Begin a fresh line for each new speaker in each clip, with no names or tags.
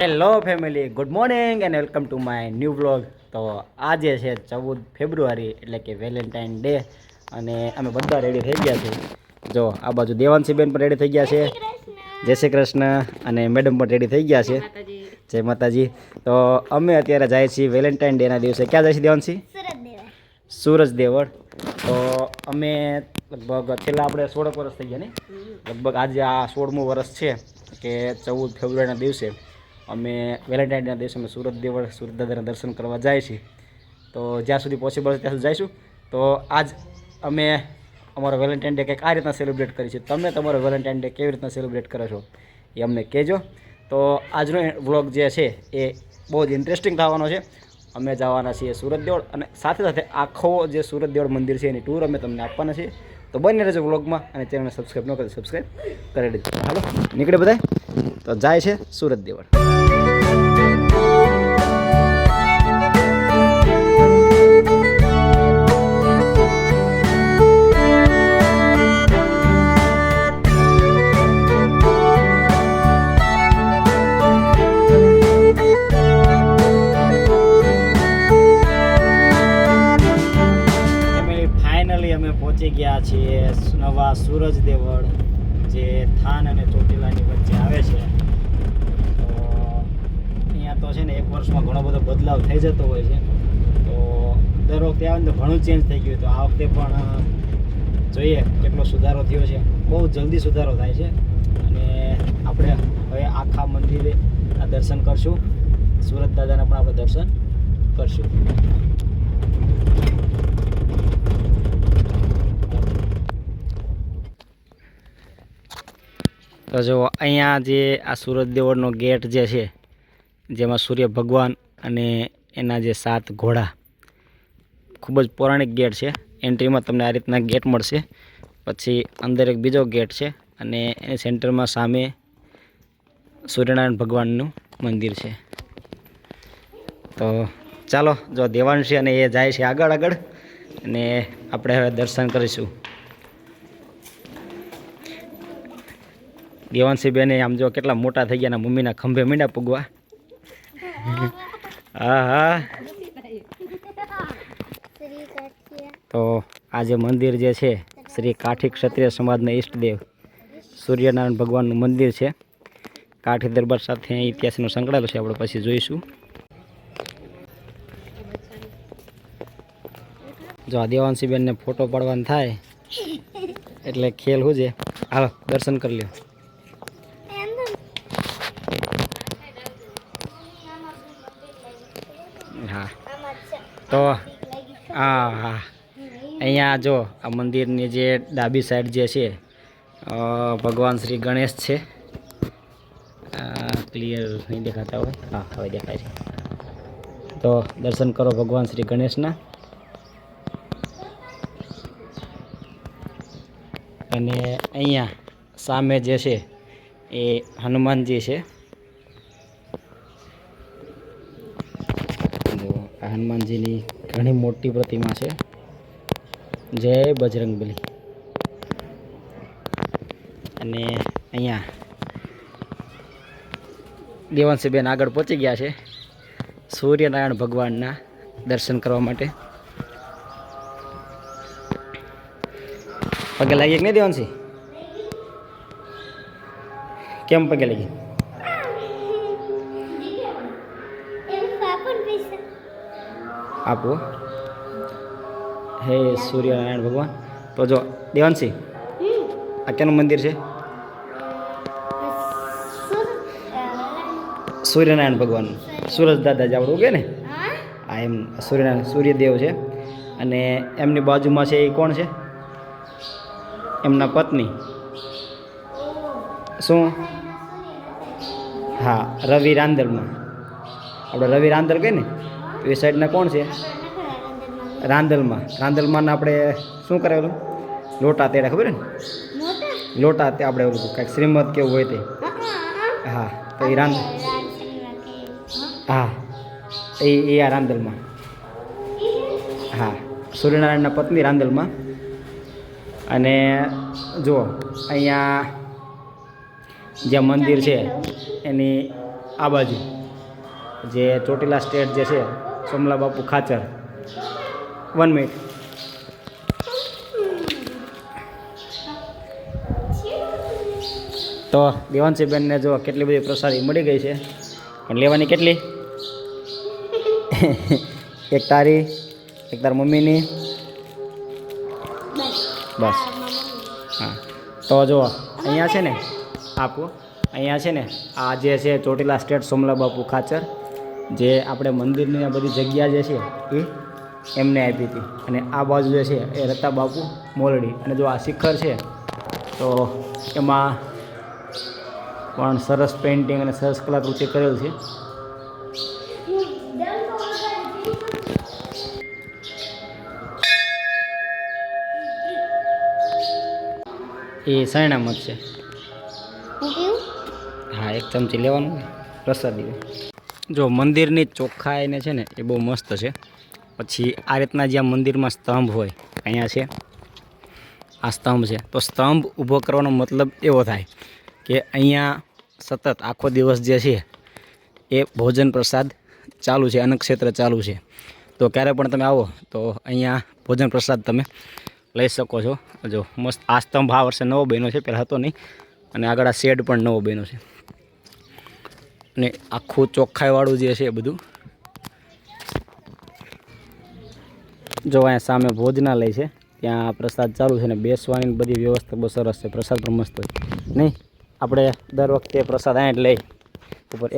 Hello family, good morning and welcome to my new vlog. તો આજે છે 14 ફેબ્રુઆરી એટલે કે વેલેન્ટાઇન ડે અને અમે બધા રેડી થઈ ગયા છે. જો આ બાજુ દેવાંશીબેન પણ રેડી થઈ ગયા છે, જય શ્રી કૃષ્ણ, અને મેડમ પણ રેડી થઈ ગયા છે, જય માતાજી. તો અમે અત્યારે જાય છીએ વેલેન્ટાઇન ડેના દિવસે. ક્યાં જાય છે દેવાંશી? સુરજ દેવળ. તો અમે લગભગ છેલ્લા આપણે 16 વર્ષ થઈ ગયા ને, લગભગ આજે આ 16મું વર્ષ છે કે 14 ફેબ્રુઆરીના દિવસે અમે વેલેન્ટાઇન ડેના દિવસે અમે સુરત દેવળ સુરત દાદાના દર્શન કરવા જાય છીએ. તો જ્યાં સુધી પોસિબલ છે ત્યાં સુધી જઈશું. તો આજ અમે અમારો વેલેન્ટાઇન ડે કંઈક આ રીતના સેલિબ્રેટ કરીએ છીએ. તમે તમારો વેલેન્ટાઇન ડે કેવી રીતના સેલિબ્રેટ કરો છો એ અમને કહેજો. તો આજનો વ્લોગ જે છે એ બહુ જ ઇન્ટરેસ્ટિંગ થવાનો છે. અમે જવાના છીએ સુરત દેવળ અને સાથે સાથે આખો જે સુરત દેવળ મંદિર છે એની ટૂર અમે તમને આપવાના છીએ. તો બને રહેજો વ્લોગમાં અને ચેનલને સબસ્ક્રાઈબ ન કરી સબસ્ક્રાઈબ કરી દેજો. હાલો નીકળે બધા. તો જાય છે સુરત દેવળ. અમે પહોંચી ગયા છીએ નવા સૂરજ દેવળ, જે થાન અને ચોટીલાની વચ્ચે આવે છે. તો અહીંયા તો છે ને એક વર્ષમાં ઘણો બધો બદલાવ થઈ જતો હોય છે. તો દર વખતે આવે ને તો ઘણું ચેન્જ થઈ ગયું. તો આ વખતે પણ જોઈએ કેટલો સુધારો થયો છે. બહુ જલ્દી સુધારો થાય છે અને આપણે હવે આખા મંદિરે આ દર્શન કરશું. સુરત દાદાના પણ આપણે દર્શન કરશું. તો જો અહીંયા જે આ સુરત દેવળનો ગેટ જે છે, જેમાં સૂર્ય ભગવાન અને એના જે 7 ઘોડા, ખૂબ જ પૌરાણિક ગેટ છે. એન્ટ્રીમાં તમને આ રીતના ગેટ મળશે. પછી અંદર એક બીજો ગેટ છે અને એની સેન્ટરમાં સામે સૂર્યનારાયણ ભગવાનનું મંદિર છે. તો ચાલો, જો દેવાંશી અને એ જાય છે આગળ અને આપણે હવે દર્શન કરીશું. દેવાંશી બેને આમ જો કેટલા મોટા થઈ ગયા, મમ્મીના ખંભે મીંડા પૂગવા. હા હા. તો આ જે મંદિર જે છે શ્રી કાઠી ક્ષત્રિય સમાજના ઈષ્ટદેવ સૂર્યનારાયણ ભગવાનનું મંદિર છે. કાઠી દરબાર સાથે ઇતિહાસનો સંકળાયેલો છે. આપણે પછી જોઈશું. જો આ દેવાંશી બેનને ફોટો પાડવાનો થાય એટલે ખેલ શું છે. હાલો દર્શન કરી લ્યો. હા તો હા, અહીંયા જો આ મંદિરની જે ડાબી સાઈડ જે છે ભગવાન શ્રી ગણેશ છે. ક્લિયર નહીં દેખાતા હોય, હા હવે દેખાય છે. તો દર્શન કરો ભગવાન શ્રી ગણેશના. અને અહીંયા સામે જે છે એ હનુમાનજી છે. હનુમાનજીની ઘણી મોટી પ્રતિમા છે. જય બજરંગબલી. અને અહીંયા દેવાંશીબેન આગળ પહોંચી ગયા છે સૂર્યનારાયણ ભગવાનના દર્શન કરવા માટે. પગે લાગી કે નહીં દેવાંશી? કેમ પગે લાગી? આપો. હે સૂર્યનારાયણ ભગવાન. તો જો દેવાંશી, આ ક્યાંનું મંદિર છે? સૂર્યનારાયણ ભગવાનનું. સૂરજ દાદા જ આવડું કે ને? હા એમ સૂર્યનારાયણ સૂર્યદેવ છે. અને એમની બાજુમાં છે એ કોણ છે? એમના પત્ની. શું? હા, રવિ રાંદલમાં. આપણે રવિ રાંદલ કહીએ ને, તો એ સાઈડના કોણ છે? રાંદલમાં. રાંદલમાં આપણે શું કરેલું? લોટા તેડા, ખબર ને? લોટા તે આપણે ઓલું કાંઈક શ્રીમદ કેવું હોય તે. હા તો એ હા એ આ રાંદલમાં. હા, સૂર્યનારાયણના પત્ની રાંદલમાં. અને જુઓ અહીંયા જ્યાં મંદિર છે એની આ બાજુ જે ચોટીલા સ્ટેટ જે છે સોમલા બાપુ ખાચર 1 મિનિટ. તો દેવાંશીબેનને જો કેટલી બધી પ્રસાદી મળી ગઈ છે, પણ લેવાની કેટલી? એક તારી, એક તાર મમ્મીની, બસ. હા, તો જો અહીંયા છે ને આપું, અહીંયા છે ને આ જે છે ચોટીલા સ્ટેટ સોમલા બાપુ ખાચર, જે આપણે મંદિરની આ બધી જગ્યા જે છે એ એમને આપી હતી. અને આ બાજુ જે છે એ રતા બાપુ મોલડી. અને જો આ શિખર છે તો એમાં પણ સરસ પેઇન્ટિંગ અને સરસ કલાકૃતિ કરેલ છે. એ સૈણામત છે. હા, એક ચમચી લેવાનું પ્રસાદી. જો મંદિરની ચોખ્ખાઈને છે ને એ બહુ મસ્ત છે. પછી આ રીતના જ્યાં મંદિરમાં સ્તંભ હોય, અહીંયા છે આ સ્તંભ છે, તો સ્તંભ ઊભો કરવાનો મતલબ એવો થાય કે અહીંયા સતત આખો દિવસ જે છે એ ભોજન પ્રસાદ ચાલુ છે, અન્નક્ષેત્ર ચાલુ છે. તો ક્યારે પણ તમે આવો તો અહીંયા ભોજન પ્રસાદ તમે લઈ શકો છો. જો મસ્ત આ સ્તંભ આ વર્ષે નવો બન્યો છે, પહેલાં હતો નહીં. અને આગળ આ શેડ પણ નવો બન્યો છે. અને આખું ચોખ્ખાઈવાળું જે છે એ બધું. જો અહીંયા સામે ભોજનાલય છે, ત્યાં પ્રસાદ ચાલુ છે. ને બેસવાની બધી વ્યવસ્થા બહુ સરસ છે. પ્રસાદ પણ મસ્ત હોય નહીં? આપણે દર વખતે પ્રસાદ અહીંયા જ લઈ ઉપર.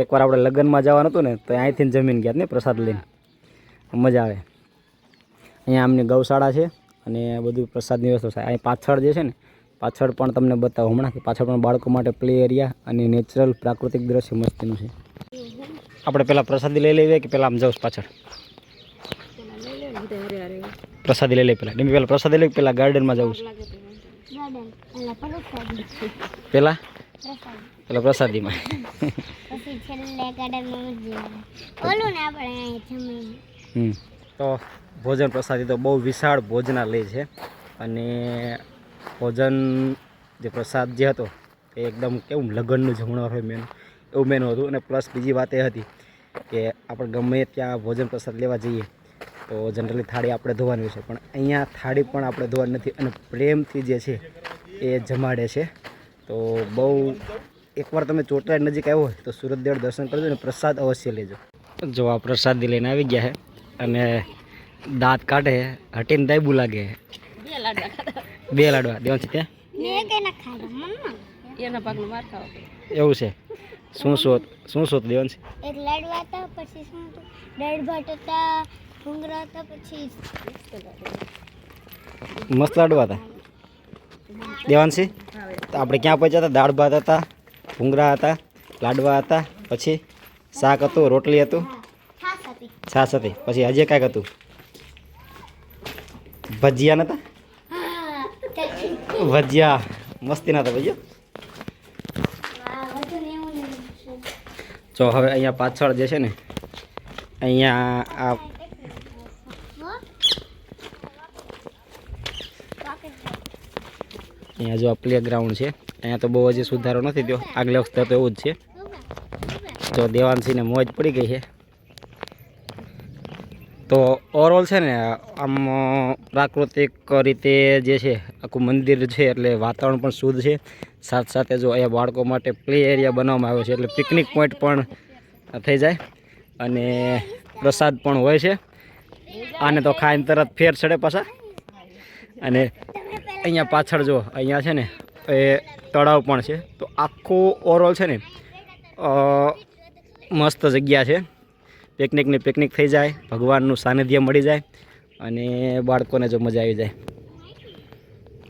એકવાર આપણે લગ્નમાં જવાનું હતું ને તો અહીંથી જમીન ગયા ને પ્રસાદ લઈને, મજા આવે. અહીંયા આમની ગૌશાળા છે અને બધું પ્રસાદની વ્યવસ્થા છે. અહીં પાછળ જે છે ને, પાછળ પણ તમને બતાવો હમણાં કે પાછળ પણ બાળકો માટે પ્લે એરિયા અને નેચરલ પ્રાકૃતિક દ્રશ્ય મસ્તીનું છે. આપણે પહેલાં પ્રસાદી લઈ લઈએ કે પહેલાં આમ જાઉં પાછળ? પ્રસાદી લઈ લઈએ પહેલાં. ડીમી પહેલાં પ્રસાદી લઈ, પહેલાં ગાર્ડનમાં જવું છે? પહેલાં પ્રસાદીમાં. તો ભોજન પ્રસાદી તો બહુ વિશાળ ભોજનાલય છે. અને ભોજન જે પ્રસાદ જે હતો એ એકદમ કેવું લગ્નનું જમણવાર હોય મેનુ, એવું મેનુ હતું. અને પ્લસ બીજી વાત એ હતી કે આપણે ગમે ત્યાં ભોજન પ્રસાદ લેવા જઈએ તો જનરલી થાળી આપણે ધોવાની હોય છે, પણ અહીંયા થાળી પણ આપણે ધોવાની નથી. અને પ્રેમથી જે છે એ જમાડે છે. તો બહુ એકવાર તમે ચોટીલા નજીક આવ્યો હોય તો સુરતદેવ દર્શન કરજો અને પ્રસાદ અવશ્ય લેજો. જો આ પ્રસાદી લઈને આવી ગયા છે અને દાંત કાઢે, હટીને દાયબું લાગે. 2 લાડવા દેવાંશી ત્યાં એવું છે. શું શું દેવાંશી?
એક લાડવા હતા, પછી શું હતું, દાળ ભાત હતા, ભૂંગળા હતા, પછી
મસ્ત લાડવા હતા. દેવાંશી, તો આપણે ક્યાં પહોંચ્યા હતા? દાળ ભાત હતા, ભૂંગળા હતા, લાડવા હતા, પછી શાક હતું, રોટલી હતું, છાશ હતી, પછી હજી કાંઈક હતું, ભજીયા નતા? ભજીયા મસ્તી ના હતા ભજીયા. જો હવે અહીંયા પાછળ જે છે ને, અહીંયા આ અહીંયા જો આ પ્લે ગ્રાઉન્ડ છે, અહીંયા તો બહુ હજી સુધારો નથી થયો. આગલે વખતે તો એવું જ છે. જો દેવાંશીને મોજ પડી ગઈ છે. તો ઓવરઓલ છે ને આમ પ્રાકૃતિક રીતે જે છે આખું મંદિર છે, એટલે વાતાવરણ પણ શુદ્ધ છે. સાથે સાથે જો અહીંયા બાળકો માટે પ્લે એરિયા બનાવવામાં આવ્યો છે, એટલે પિકનિક પોઈન્ટ પણ થઈ જાય. અને પ્રસાદ પણ હોય છે. આને તો ખાઈને તરત ફેર ચડે પાછા. અને અહીંયા પાછળ જો અહીંયા છે ને એ તળાવ પણ છે. તો આખું ઓવરઓલ છે ને મસ્ત જગ્યા છે. પિકનિક થઈ જાય, ભગવાનનું સાનિધ્ય મળી જાય અને બાળકોને જો મજા આવી જાય.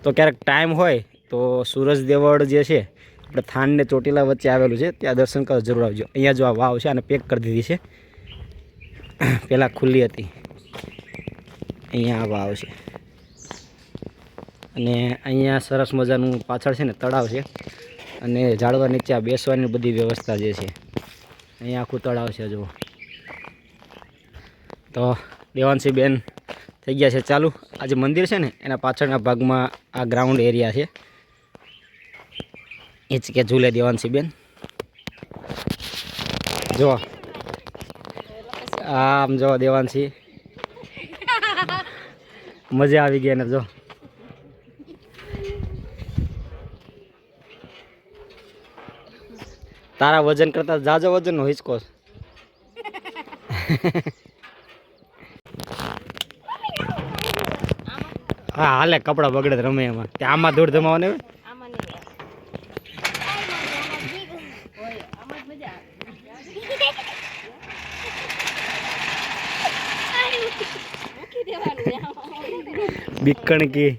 તો ક્યારેક ટાઈમ હોય તો સૂરજ દેવળ જે છે આપણે થાન ને ચોટીલા વચ્ચે આવેલું છે, ત્યાં દર્શન કરવા જરૂર આવજો. અહીંયા જો આ વાવ છે, આને પેક કરી દીધી છે. પહેલાં ખુલ્લી હતી. અહીંયા આ વાવ છે અને અહીંયા સરસ મજાનું પાછળ છે ને તળાવ છે. અને ઝાડવા નીચે આ બેસવાની બધી વ્યવસ્થા જે છે, અહીંયા આખું તળાવ છે. જુઓ. તો દેવાંશી બેન થઈ ગયા છે ચાલુ. આ જે મંદિર છે ને એના પાછળના ભાગમાં આ ગ્રાઉન્ડ એરિયા છે. એ જ કે ઝૂલે દેવાંશી બેન. જો આમ જો દેવાંશી મજા આવી ગઈ ને જો તારા વજન કરતા જાજો વજન નો હિંચકો છે. હા હાલે કપડા બગડે તો રમે એમાં તે આમાં દૂર જમાવાને બીકણકી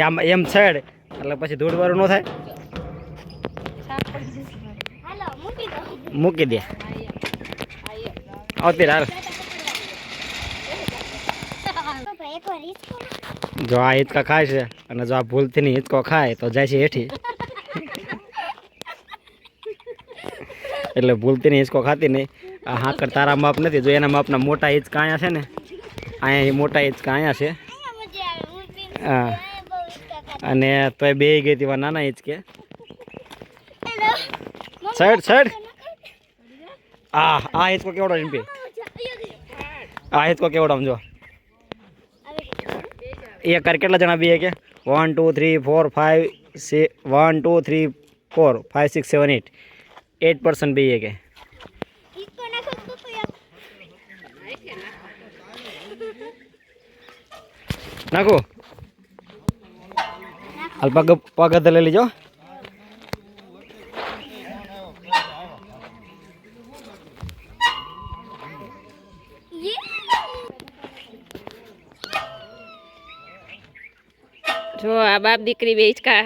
આમ એમ છેડ એટલે પછી ધૂળ વાળું ન થાય. મૂકી દે આવતી હાલ. જો આ હિંચકા ખાય છે અને જો આ ભૂલથી ની હિંચકો ખાય તો જાય છે હેઠી. એટલે ભૂલથી ની હિંચકો ખાતી નહીં. આ હાકર તારા માપ નથી. જો એના માપના મોટા હિંચકા અહીંયા છે ને અહીંયા મોટા હિંચકા અહીંયા છે. હા અને તોય બે ગઈ હતી નાના હિંચકે. સાઈડ સાઈડ આ હિંચકો કેવડો રીમ્પી આ હિંચકો કેવડો આમ જો એ કર કેટલા જણા બે કે 1 2 3 4 5 1 2 3 4 5 6 7 8 8% બે કે નાખો હાલ પગ લઈ લીજો.
જો આ બાપ દીકરી બે હિંચકા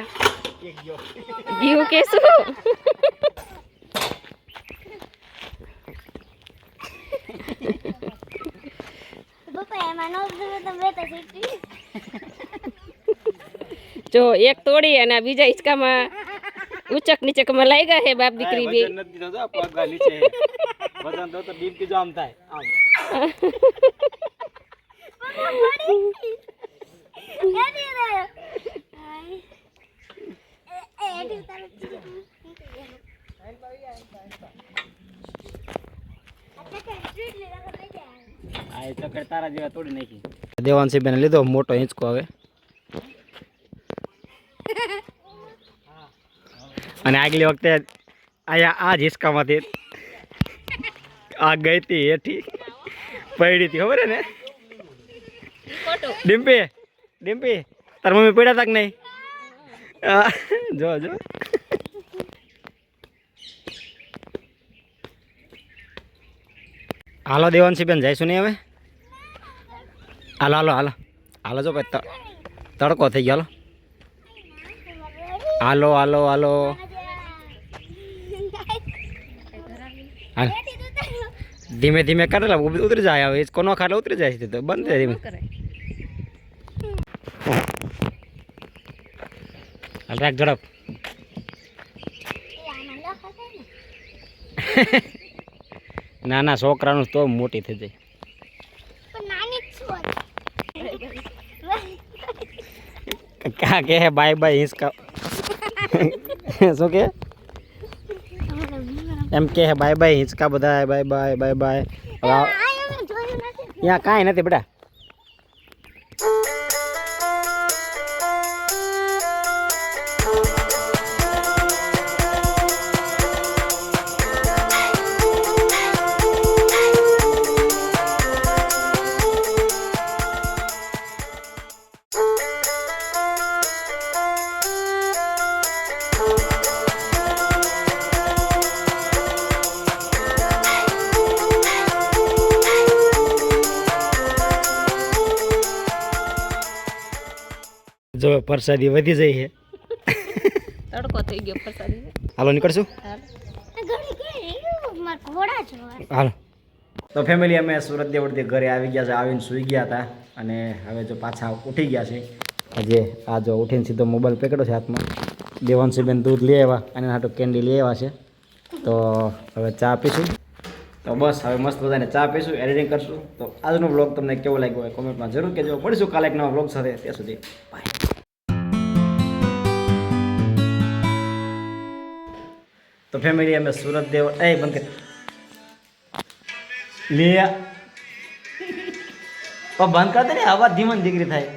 ગયું કે શું જો એક તોડી અને આ બીજા હિંચકામાં ઉચક નીચકમાં લાગ્યા હે બાપ દીકરી બે.
તારા જેવા તોડી નાખી. દેવાંશી બેન લીધો મોટો હિંચકો. હવે અને આગલી વખતે આ જ હિંચકામાંથી આ ગઈ હતી હેઠી પડી હતી ખબર ને ડિમ્પી ડિમ્પી તાર મમ્મી પડ્યા હતા કે નહીં? જો જો હાલો દેવાંશી બેન જઈશું નહીં હવે. હાલો હાલો હાલો હાલો જો ભાઈ તડકો થઈ ગયો. હાલો હાલો હાલો હાલ ધીમે ધીમે કાઢેલા ઉતરી જાય. હવે કોનો ખાટલો ઉતરી જાય છે તો બંધ થાય ધીમે. હાલ રાખ ઝડપ. નાના છોકરાનું તો મોટી થઈ જાય. ક્યાં કે બાય બાય હિંચકા શું કે એમ કે બાય બાય હિંચકા બધા બાય બાય બાય બાય. ત્યાં કાંઈ નથી બેટા. જો પ્રસાદી વધી જઈ છે.
તડકો થઈ ગયો પ્રસાદી.
હાલો નીકળશું. હાલો તો ફેમિલી અમે સુરત દેવળથી ઘરે આવી ગયા છે. આવીને સૂઈ ગયા હતા અને હવે જો પાછા ઉઠી ગયા છે. હજી આ જો ઉઠીને સીધો મોબાઈલ પકડ્યો છે હાથમાં. દેવાંશીબેન દૂધ લઈ આવ્યા અને હાટો કેન્ડી લઈ આવ્યા છે. તો હવે ચા પીશું. તો બસ હવે મસ્ત બધાને ચા પીશું, એડિટિંગ કરશું. તો આજનો વ્લોગ તમને કેવો લાગ્યો હોય કોમેન્ટમાં જરૂર કહેજો. મળીશું કાલે એક નવા વ્લોગ સાથે. ત્યાં સુધી બાય. તો ફેમિલી અમે સુરત દેવ એ બંધ કર લે બંધ કરતા ને આવા ધીમન દીકરી થાય